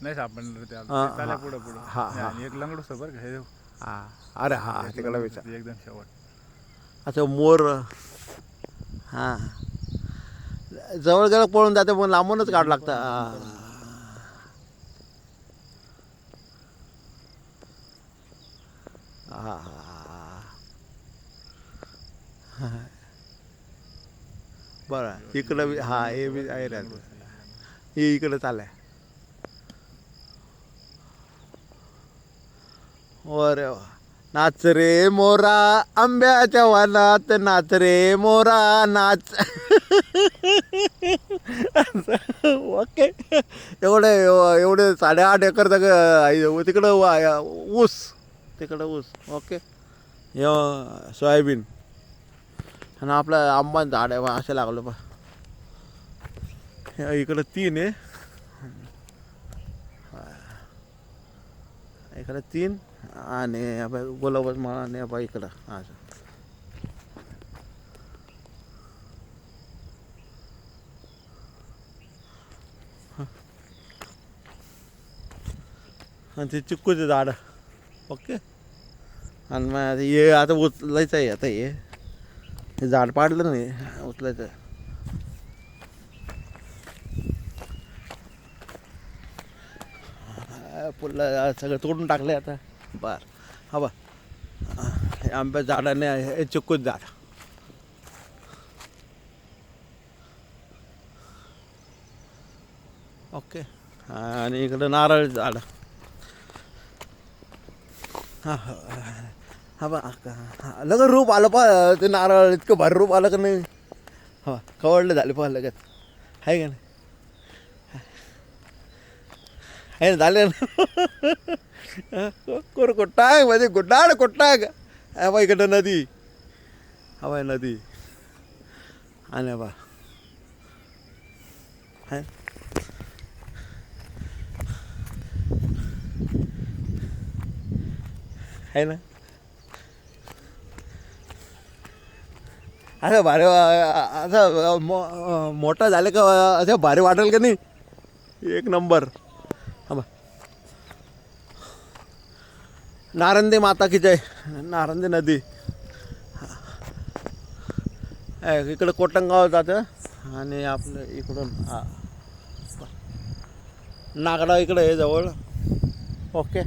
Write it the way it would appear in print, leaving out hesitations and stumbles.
नाही सापडणार ते हा, आता चालेल हा. पुढं पुढं हा, हा. आणि एक लंगडू बरं का हे हा अरे हा तिकडे विचार एकदम शेवट. अच्छा मोर हां जवळ जवळ पळून जाते पण लांबूनच काढू लागतं हां हां बरं इकडं बी हा हे बी आहे राहतं हे इकडं चालय अरे वा नाच रे मोरा आंब्याच्या वनात नाच रे मोरा नाच ओके एवढे एवढे 8.5 एकर जागा तिकडं ऊस तिकडं ऊस ओके सोयाबीन आणि आपलं आंबाचं झाड आहे असं लागलं पा इकडं 3 आहे इकडं 3 आणि गुलाबच माळा आणि आपण इकडं असं आणि ते चिक्कूचं झाड ओके आणि मग हे आता उचलायचं आहे आता हे झाड पाडलं नाही उचलायचं पुढलं सगळं तोडून टाकलं आता बर हा बा हे आंब्याचं झाडाने हे चिक्कूचं झाड ओके आणि इकडं नारळ झाड हां हा बा लगेच रूप आलं पा ते नारळ इतकं भारी रूप आलं का नाही हा कवळलं झालं पहा लगेच आहे का नाही आहे ना झाले ना कोर कोट्टाग म्हणजे गुड्डाड कोट्टाग हा बा इकडं नदी हा बाय नदी आणि बा आहे आहे ना असं भारी असं मोठं झालं का असं भारी वाटेल का नाही एक नंबर हा बा नारंदी माता की जय नारंदी नदी इकडं कोटंगाव जातं आणि आपलं इकडून हा नागडा इकडं आहे जवळ ओके